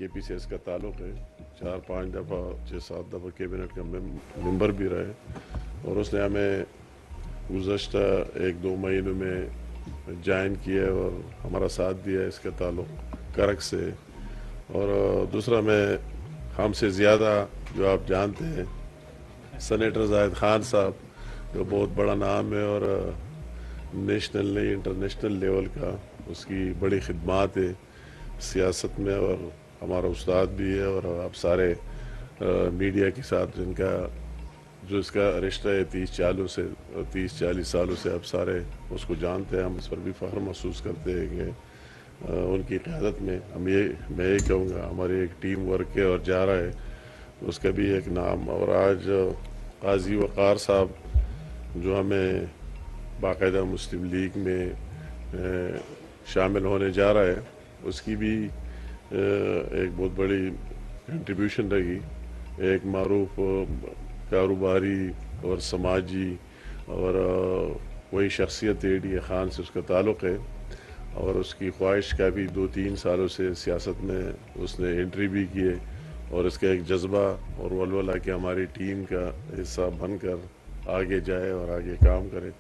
کے پی سے اس کا تعلق ہے، 4-5 دفعہ 6-7 دفعہ کیبنٹ کا ممبر بھی رہے، اور اس نے ہمیں گزشتہ 1-2 مہینوں میں جوائن کیا اور ہمارا ساتھ دیا ہے اس کا تعلق کرک سے۔ اور دوسرا میں ہم سے زیادہ جو آپ جانتے ہیں سینیٹر زاہد خان صاحب، جو بہت بڑا نام ہے اور نیشنل نہیں انٹرنیشنل لیول کا اس کی بڑی خدمات ہے سیاست میں، اور ہمارا استاد بھی ہے، اور آپ سارے میڈیا کے ساتھ جن کا جو اس کا رشتہ ہے 30-40 سالوں سے آپ سارے اس کو جانتے ہیں، ہم اس پر بھی فخر محسوس کرتے ہیں کہ ان کی قیادت میں میں یہ کہوں گا ہماری ایک ٹیم ورک ہے اور جا رہا ہے اس کا بھی ایک نام۔ اور آج قاضی وقار صاحب جو ہمیں باقاعدہ مسلم لیگ میں شامل ہونے جا رہا ہے، اس کی بھی ایک بہت بڑی کنٹریبیوشن رہی، ایک معروف کاروباری اور سماجی اور وہی شخصیت اے ڈی اے خان سے اس کا تعلق ہے، اور اس کی خواہش کا بھی 2-3 سالوں سے سیاست میں اس نے انٹری بھی کیے، اور اس کا ایک جذبہ اور ولولہ کہ ہماری ٹیم کا حصہ بن کر آگے جائے اور آگے کام کرے۔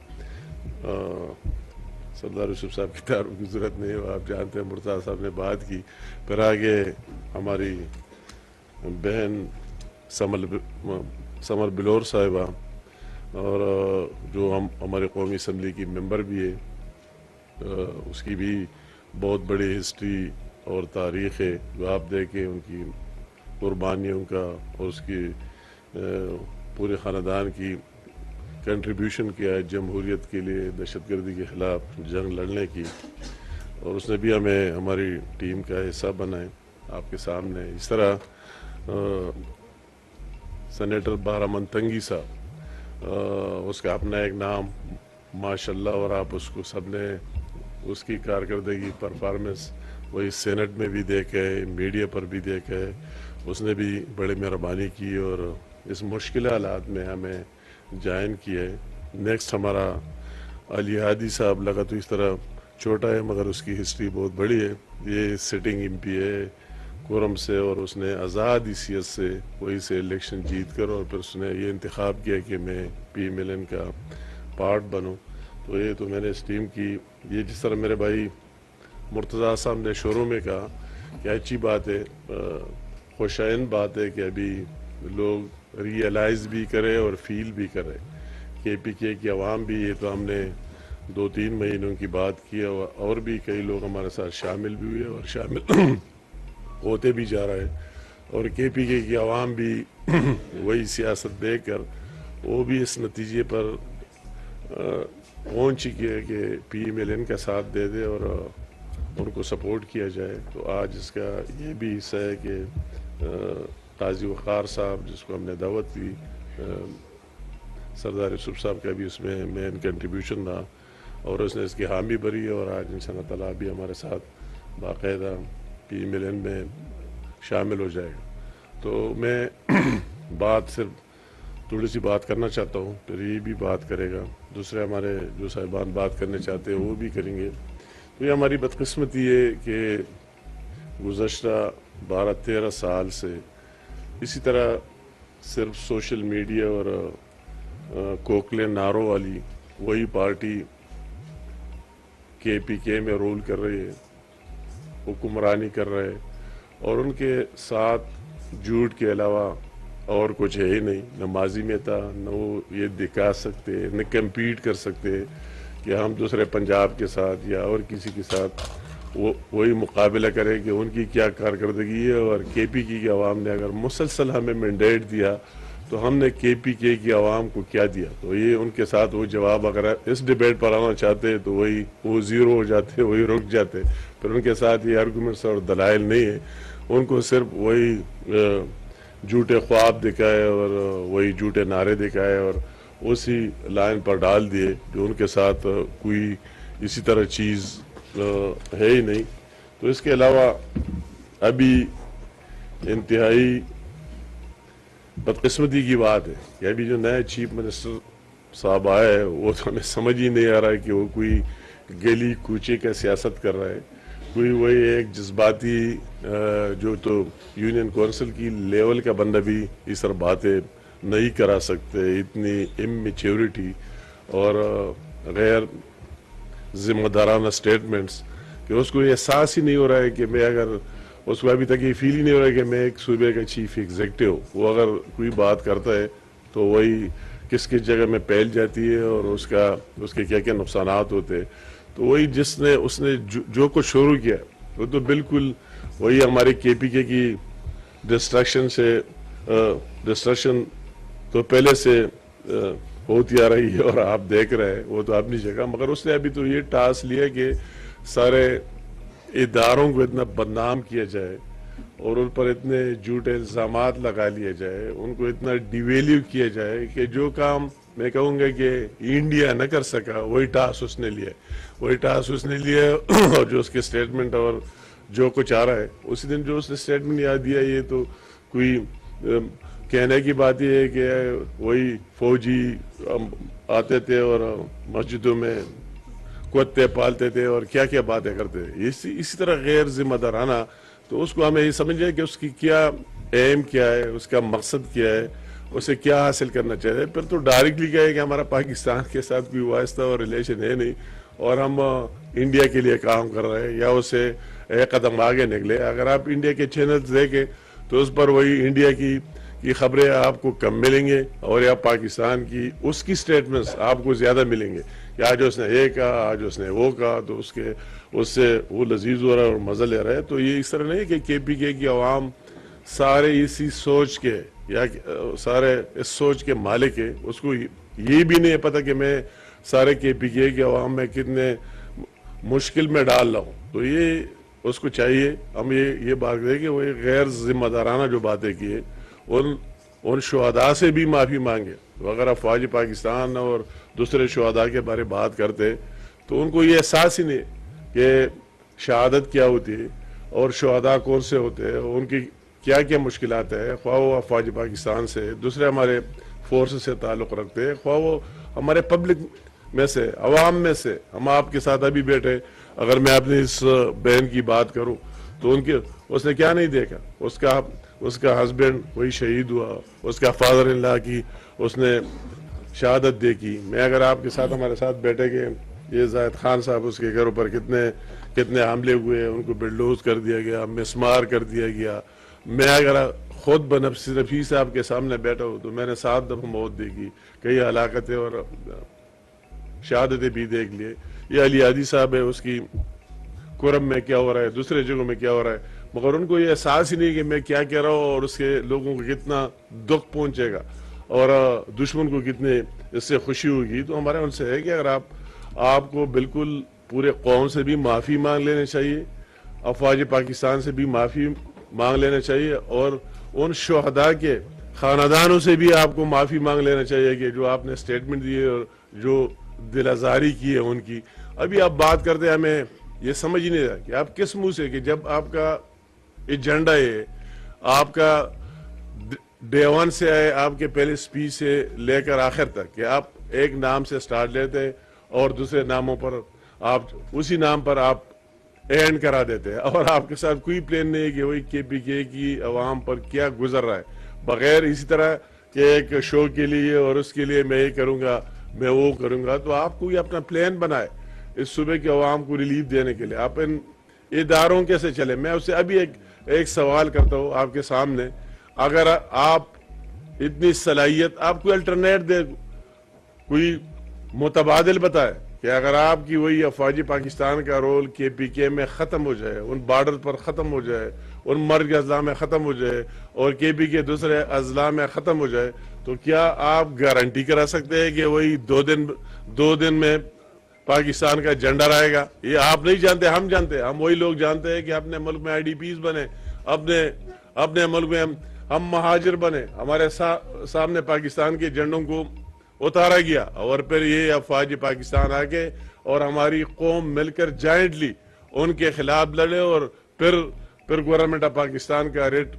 سردار یوسف صاحب کی تعارف کی ضرورت نہیں ہے، آپ جانتے ہیں مرتضیٰ صاحب نے بات کی، پھر آگے ہماری بہن سمر بلور صاحبہ، اور جو ہمارے قومی اسمبلی کی ممبر بھی ہے، اس کی بھی بہت بڑی ہسٹری اور تاریخ ہے جو آپ دیکھیں ان کی قربانیوں کا اور اس کی پورے خاندان کی کنٹریبیوشن کیا ہے جمہوریت کے لیے، دہشت گردی کے خلاف جنگ لڑنے کی، اور اس نے بھی ہمیں ہماری ٹیم کا حصہ بنائے آپ کے سامنے۔ اس طرح سینیٹر بارہمن تنگی صاحب، اس کا اپنا ایک نام ماشاءاللہ، اور آپ اس کو سب نے اس کی کارکردگی پرفارمنس وہی سینٹ میں بھی دیکھا ہے، میڈیا پر بھی دیکھا ہے، اس نے بھی بڑی مہربانی کی اور اس مشکل حالات میں ہمیں جوائن کیا ہے۔ نیکسٹ ہمارا علی ہادی صاحب لگا تو اس طرح چھوٹا ہے مگر اس کی ہسٹری بہت بڑی ہے، یہ سٹنگ ایم پی ہے کورم سے، اور اس نے آزاد حیثیت سے وہی سے الیکشن جیت کر اور پھر اس نے یہ انتخاب کیا کہ میں پی ایم ایل این کا پارٹ بنوں۔ تو یہ تو میں نے اس ٹیم کی، یہ جس طرح میرے بھائی مرتضیٰ صاحب نے شروع میں کہا کہ اچھی بات ہے، خوشائن بات ہے کہ ابھی لوگ ریئلائز بھی کرے اور فیل بھی کرے، کے پی کے کی عوام بھی، یہ تو ہم نے 2-3 مہینوں کی بات کی، اور بھی کئی لوگ ہمارے ساتھ شامل بھی ہوئے اور شامل ہوتے بھی جا رہے، اور کے پی کے کی عوام بھی وہی سیاست دیکھ کر وہ بھی اس نتیجے پر پہنچ چکی ہے کہ پی ایم ایل این کا ساتھ دے دے اور ان کو سپورٹ کیا جائے۔ تو آج اس کا یہ بھی حصہ ہے کہ قاضی وقار صاحب جس کو ہم نے دعوت دی، سردار یوسف صاحب کا بھی اس میں مین کنٹریبیوشن رہا، اور اس نے اس کی حامی بھری ہے، اور آج انشاءاللہ تعالیٰ بھی ہمارے ساتھ باقاعدہ پی ایم ایل این میں شامل ہو جائے گا۔ تو میں بات صرف تھوڑی سی بات کرنا چاہتا ہوں، پھر یہ بھی بات کرے گا، دوسرے ہمارے جو صاحبان بات کرنے چاہتے ہیں وہ بھی کریں گے۔ تو یہ ہماری بدقسمتی ہے کہ گزشتہ 12-13 سال سے اسی طرح صرف سوشل میڈیا اور کوکلے نعروں والی وہی پارٹی کے پی کے میں رول کر رہی ہے، حکمرانی کر رہے، اور ان کے ساتھ جھوٹ کے علاوہ اور کچھ ہے ہی نہیں، نہ ماضی میں تھا، نہ وہ یہ دکھا سکتے، نہ کمپیٹ کر سکتے کہ ہم دوسرے پنجاب کے ساتھ یا اور کسی کے ساتھ وہی مقابلہ کریں کہ ان کی کیا کارکردگی ہے، اور کے پی کے کی عوام نے اگر مسلسل ہمیں مینڈیٹ دیا تو ہم نے کے پی کے کی عوام کو کیا دیا۔ تو یہ ان کے ساتھ وہ جواب اگر اس ڈیبیٹ پر آنا چاہتے تو وہ زیرو ہو جاتے، وہی رک جاتے، پھر ان کے ساتھ یہ آرگومنٹس اور دلائل نہیں ہے، ان کو صرف وہی جھوٹے خواب دکھائے اور وہی جھوٹے نعرے دکھائے اور اسی لائن پر ڈال دیے جو ان کے ساتھ کوئی اسی طرح چیز ہے ہی نہیں۔ تو اس کے علاوہ ابھی انتہائی بدقسمتی کی بات ہے کہ ابھی جو نئے چیف منسٹر صاحب آئے ہیں وہ تو ہمیں سمجھ ہی نہیں آ رہا ہے کہ وہ کوئی گلی کوچے کا سیاست کر رہا ہے۔ کوئی وہی ایک جذباتی جو تو یونین کونسل کی لیول کا بندہ بھی اس طرح باتیں نہیں کرا سکتے، اتنی اممیچیورٹی اور غیر ذمہ دارانہ سٹیٹمنٹس کہ اس کو یہ احساس ہی نہیں ہو رہا ہے کہ میں اگر اس کو ابھی تک یہ فیل ہی نہیں ہو رہا ہے کہ میں ایک صوبے کا چیف ایگزیکٹو ہوں. وہ اگر کوئی بات کرتا ہے تو وہی کس کس جگہ میں پھیل جاتی ہے اور اس کے کیا کیا نقصانات ہوتے ہیں. تو وہی اس نے جو کچھ شروع کیا وہ تو بالکل وہی ہمارے کے پی کے کی ڈسٹرکشن تو پہلے سے ہوتی آ رہی ہے اور آپ دیکھ رہے ہیں وہ تو اپنی جگہ. مگر اس نے ابھی تو یہ ٹاسک لیا کہ سارے اداروں کو اتنا بدنام کیا جائے اور ان پر اتنے جھوٹے الزامات لگا لیے جائے، ان کو اتنا ڈیویلیو کیا جائے کہ جو کام میں کہوں گا کہ انڈیا نہ کر سکا وہی ٹاسک اس نے لیا اور جو اس کے اسٹیٹمنٹ اور جو کچھ آ رہا ہے اسی دن جو اس نے اسٹیٹمنٹ یاد دیا، یہ تو کوئی کہنے کی بات یہ ہے کہ وہی فوجی آتے تھے اور مسجدوں میں کتے پالتے تھے اور کیا کیا باتیں کرتے تھے اسی طرح غیر ذمہ دارانہ. تو اس کو ہمیں یہ سمجھے کہ اس کی کیا ایم کیا ہے، اس کا مقصد کیا ہے، اسے کیا حاصل کرنا چاہیے. پھر تو ڈائریکٹلی کہے کہ ہمارا پاکستان کے ساتھ کوئی واسطہ اور ریلیشن ہے نہیں اور ہم انڈیا کے لیے کام کر رہے ہیں، یا اسے ایک قدم آگے نکلے. اگر آپ انڈیا کے چینلز دیکھیں تو اس پر وہی انڈیا کی خبریں آپ کو کم ملیں گے اور یا پاکستان کی اس کی سٹیٹمنٹس آپ کو زیادہ ملیں گے کہ آج اس نے یہ کہا، آج اس نے وہ کہا، تو اس سے وہ لذیذ ہو رہا ہے اور مزہ لے رہا ہے. تو یہ اس طرح نہیں کہ کے پی کے کی عوام سارے اسی سوچ کے یا سارے اس سوچ کے مالک ہے. اس کو یہ بھی نہیں پتہ کہ میں سارے کے پی کے کی عوام میں کتنے مشکل میں ڈال رہا ہوں. تو یہ اس کو چاہیے ہم یہ بات کریں کہ وہ غیر ذمہ دارانہ جو باتیں کی ہے ان شہداء سے بھی معافی مانگے. اگر افواج پاکستان اور دوسرے شہداء کے بارے بات کرتے تو ان کو یہ احساس ہی نہیں کہ شہادت کیا ہوتی ہے اور شہداء کون سے ہوتے ہیں، ان کی کیا کیا مشکلات ہیں، خواہ وہ افواج پاکستان سے، دوسرے ہمارے فورس سے تعلق رکھتے ہیں، خواہ وہ ہمارے پبلک میں سے، عوام میں سے. ہم آپ کے ساتھ ابھی بیٹھے، اگر میں اپنی اس بہن کی بات کروں تو اس نے کیا نہیں دیکھا، اس کا ہسبینڈ وہی شہید ہوا، اس کا فادر ان لا کی اس نے شہادت دیکھی. میں اگر آپ کے ساتھ ہمارے ساتھ بیٹھے کہ یہ زاہد خان صاحب اس کے گھروں پر کتنے حملے ہوئے، ان کو بلڈوز کر دیا گیا، مسمار کر دیا گیا. میں اگر خود بنفسی صاحب کے سامنے بیٹھا ہوں تو میں نے 7 دفعہ موت دیکھی، کئی ہلاکتیں اور شہادتیں بھی دیکھ لیے. یہ علی عادی صاحب ہے، اس کی کرم میں کیا ہو رہا ہے، دوسرے جگہوں میں کیا ہو رہا ہے، مگر ان کو یہ احساس ہی نہیں کہ میں کیا کہہ رہا ہوں اور اس کے لوگوں کو کتنا دکھ پہنچے گا اور دشمن کو کتنے اس سے خوشی ہوگی. تو ہمارے ان سے ہے کہ اگر آپ کو بالکل پورے قوم سے بھی معافی مانگ لینا چاہیے، افواج پاکستان سے بھی معافی مانگ لینا چاہیے اور ان شہداء کے خاندانوں سے بھی آپ کو معافی مانگ لینا چاہیے کہ جو آپ نے سٹیٹمنٹ دیے اور جو دل آزاری کی ہے ان کی. ابھی آپ بات کرتے ہیں، ہمیں یہ سمجھ ہی نہیں رہا کہ آپ کس منہ سے، کہ جب آپ کا ایجنڈا ہے، آپ کا ڈے 1 سے آئے، آپ کے پہلے سپیچ سے لے کر آخر تک کہ آپ ایک نام سے سٹارٹ لیتے اور دوسرے ناموں پر آپ اسی نام پر آپ اینڈ کرا دیتے ہیں اور آپ کے ساتھ کوئی پلان نہیں ہے کہ وہی کے پی کے کی عوام پر کیا گزر رہا ہے، بغیر اسی طرح کہ ایک شو کے لیے اور اس کے لیے میں یہ کروں گا، میں وہ کروں گا. تو آپ کوئی اپنا پلان بنائے اس صوبے کے عوام کو ریلیف دینے کے لیے. آپ ان اداروں کیسے چلے؟ میں اس سے ابھی ایک سوال کرتا ہوں آپ کے سامنے. اگر آپ اتنی صلاحیت، آپ کوئی الٹرنیٹ دے، کوئی متبادل بتائے کہ اگر آپ کی وہی افواجی پاکستان کا رول کے پی کے میں ختم ہو جائے، ان بارڈر پر ختم ہو جائے، ان مرگ اضلاع میں ختم ہو جائے اور کے پی کے دوسرے اضلاع میں ختم ہو جائے، تو کیا آپ گارنٹی کرا سکتے ہیں کہ وہی 2 دن میں پاکستان کا جھنڈا رہے گا؟ یہ آپ نہیں جانتے، ہم جانتے ہیں. ہم وہی لوگ جانتے ہیں کہ اپنے ملک میں IDPs بنے، اپنے ملک میں ہم مہاجر بنے، ہمارے سامنے پاکستان کے جھنڈوں کو اتارا گیا اور پھر یہ افواج پاکستان آگے اور ہماری قوم مل کر جائنٹلی ان کے خلاف لڑے اور پھر گورنمنٹ آف پاکستان کا ریٹ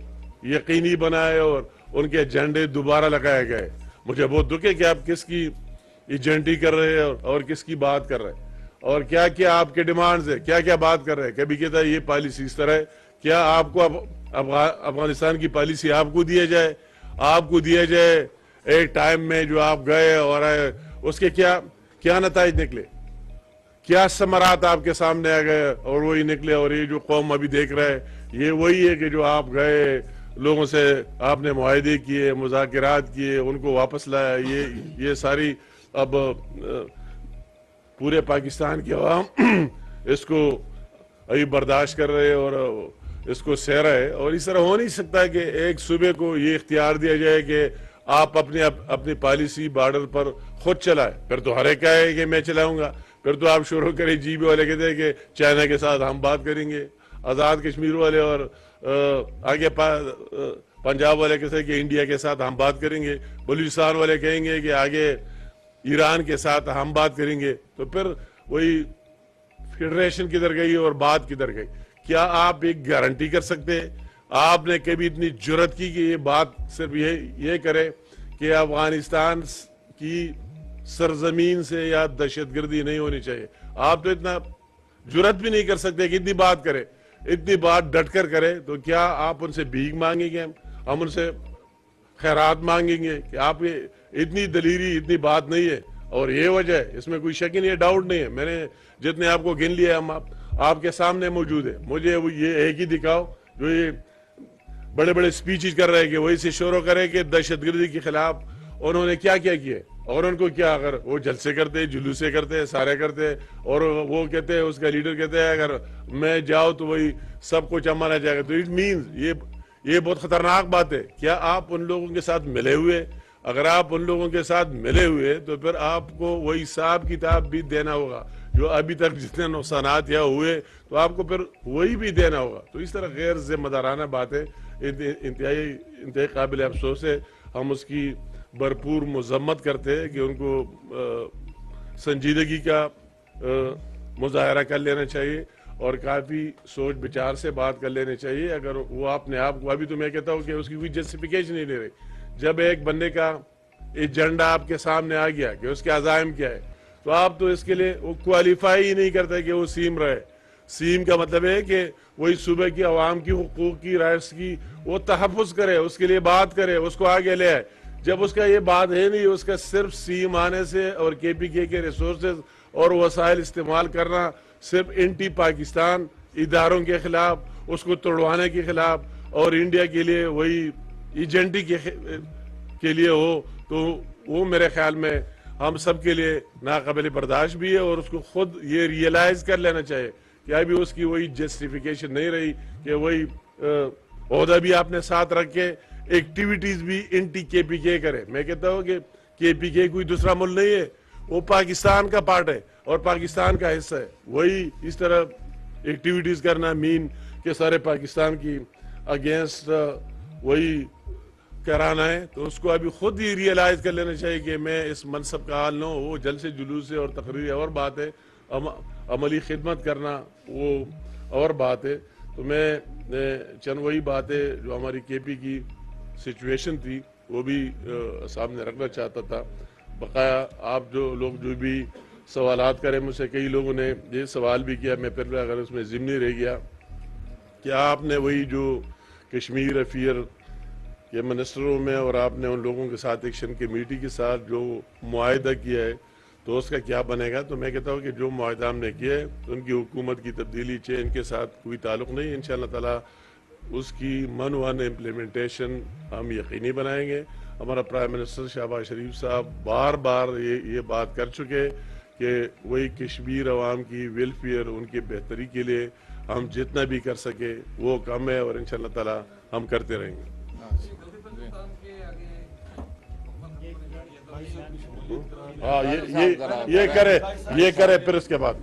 یقینی بنائے اور ان کے جھنڈے دوبارہ لگائے گئے. مجھے بہت دکھ ہے کہ آپ کس کی ایجنٹی کر رہے ہیں اور کس کی بات کر رہے ہیں. اور کیا کیا آپ کے ڈیمانڈز ہے، کیا کیا بات کر رہے ہیں. کبھی کہتا ہے یہ پالیسی اس طرح ہے. کیا آپ کو افغانستان کی پالیسی آپ کو دیا جائے ایک ٹائم میں جو آپ گئے اور اس کے کیا نتائج نکلے، کیا ثمرات آپ کے سامنے آ گئے اور وہی نکلے. اور یہ جو قوم ابھی دیکھ رہا ہے یہ وہی ہے کہ جو آپ گئے لوگوں سے آپ نے معاہدے کیے، مذاکرات کیے، ان کو واپس لایا. یہ ساری اب پورے پاکستان کی عوام اس کو ابھی برداشت کر رہے اور اس کو سہ رہے. اور اس طرح ہو نہیں سکتا کہ ایک صوبے کو یہ اختیار دیا جائے کہ آپ اپنی پالیسی بارڈر پر خود چلائے. پھر تو ہر ایک ہے کہ میں چلاؤں گا. پھر تو آپ شروع کریں جی بی والے کہتے ہیں کہ چائنا کے ساتھ ہم بات کریں گے، آزاد کشمیر والے اور آگے پنجاب والے کہتے ہیں کہ انڈیا کے ساتھ ہم بات کریں گے، بلوچستان والے کہیں گے کہ آگے ایران کے ساتھ ہم بات کریں گے. تو پھر وہی فیڈریشن کدھر گئی اور بات کدھر گئی. کیا آپ ایک گارنٹی کر سکتے ہیں؟ آپ نے کبھی اتنی جرت کی کہ یہ بات صرف یہ کرے کہ افغانستان کی سرزمین سے یا دہشت گردی نہیں ہونی چاہیے؟ آپ تو اتنا جرت بھی نہیں کر سکتے کہ اتنی بات کرے، اتنی بات ڈٹ کر کرے. تو کیا آپ ان سے بھیک مانگیں گے؟ ہم ان سے خیرات مانگیں گے کہ آپ اتنی دلیری، اتنی بات نہیں ہے. اور یہ وجہ ہے، اس میں کوئی شک نہیں ہے، ڈاؤٹ نہیں ہے. میں نے جتنے آپ کو گن لیا ہم آپ کے سامنے موجود ہے. مجھے یہ ایک ہی دکھاؤ جو یہ بڑے بڑے سپیچز کر رہے ہیں کہ وہی سے شروع کرے کہ دہشت گردی کے خلاف انہوں نے کیا کیے اور ان کو کیا، اگر وہ جلسے کرتے، جلوسے کرتے، سارے کرتے اور وہ کہتے ہیں، اس کا لیڈر کہتے ہیں اگر میں جاؤں تو وہی سب کچھ مانا جائے گا. تو اٹ مینز یہ بہت خطرناک بات ہے. کیا آپ ان لوگوں کے ساتھ ملے ہوئے؟ اگر آپ ان لوگوں کے ساتھ ملے ہوئے تو پھر آپ کو وہی حساب کتاب بھی دینا ہوگا جو ابھی تک جتنے نقصانات یا ہوئے تو آپ کو پھر وہی بھی دینا ہوگا. تو اس طرح غیر ذمہ دارانہ بات ہے، انتہائی قابل افسوس ہے. ہم اس کی بھرپور مذمت کرتے ہیں کہ ان کو سنجیدگی کا مظاہرہ کر لینا چاہیے اور کافی سوچ بچار سے بات کر لینے چاہیے. اگر وہ اپنے آپ کو، ابھی تو میں کہتا ہوں کہ اس کی کوئی جسٹیفیکیشن نہیں لے رہی. جب ایک بندے کا ایجنڈا آپ کے سامنے آ گیا کہ اس کے عزائم کیا ہے تو آپ تو اس کے لیے وہ کوالیفائی ہی نہیں کرتے کہ وہ سیم رہے. سیم کا مطلب ہے کہ وہی صوبے کی عوام کی حقوق کی، رائٹس کی وہ تحفظ کرے، اس کے لیے بات کرے، اس کو آگے لے آئے. جب اس کا یہ بات ہے نہیں، اس کا صرف سیم آنے سے اور کے پی کے ریسورسز اور وسائل استعمال کرنا صرف اینٹی پاکستان اداروں کے خلاف، اس کو توڑوانے کے خلاف اور انڈیا کے لیے وہی ایجنٹی کے لیے ہو تو وہ میرے خیال میں ہم سب کے لیے ناقابل برداشت بھی ہے. اور اس کو خود یہ ریئلائز کر لینا چاہیے کہ ابھی اس کی وہی جسٹیفیکیشن نہیں رہی کہ وہی عہدہ بھی آپ نے ساتھ رکھ کے ایکٹیویٹیز بھی انٹی کے پی کے کرے. میں کہتا ہوں کہ کے پی کے کوئی دوسرا ملک نہیں ہے، وہ پاکستان کا پارٹ ہے اور پاکستان کا حصہ ہے. وہی اس طرح ایکٹیویٹیز کرنا مین کہ سارے پاکستان کی اگینسٹ وہی کرانا ہے. تو اس کو ابھی خود ہی ریئلائز کر لینا چاہیے کہ میں اس منصب کا حال نہ ہوں. وہ جلسے جلوس اور تقریر اور بات ہے، عملی خدمت کرنا وہ اور بات ہے. تو میں چند وہی باتیں جو ہماری کے پی کی سچویشن تھی وہ بھی سامنے رکھنا چاہتا تھا. بقایا آپ جو لوگ جو بھی سوالات کریں مجھ سے، کئی لوگوں نے یہ سوال بھی کیا، میں پھر اگر اس میں ضمنی رہ گیا کہ آپ نے وہی جو کشمیر افیئر کے منسٹروں میں اور آپ نے ان لوگوں کے ساتھ ایکشن کمیٹی کے ساتھ جو معاہدہ کیا ہے تو اس کا کیا بنے گا. تو میں کہتا ہوں کہ جو معاہدہ ہم نے کیا ہے ان کی حکومت کی تبدیلی چین کے ساتھ کوئی تعلق نہیں. انشاءاللہ تعالیٰ اس کی من ون امپلیمنٹیشن ہم یقینی بنائیں گے. ہمارا پرائم منسٹر شہباز شریف صاحب بار بار یہ بات کر چکے کہ وہی کشمیر عوام کی ویلفیئر، ان کی بہتری کے لیے ہم جتنا بھی کر سکے وہ کم ہے اور انشاءاللہ تعالیٰ ہم کرتے رہیں گے. ہاں یہ کرے پھر اس کے بعد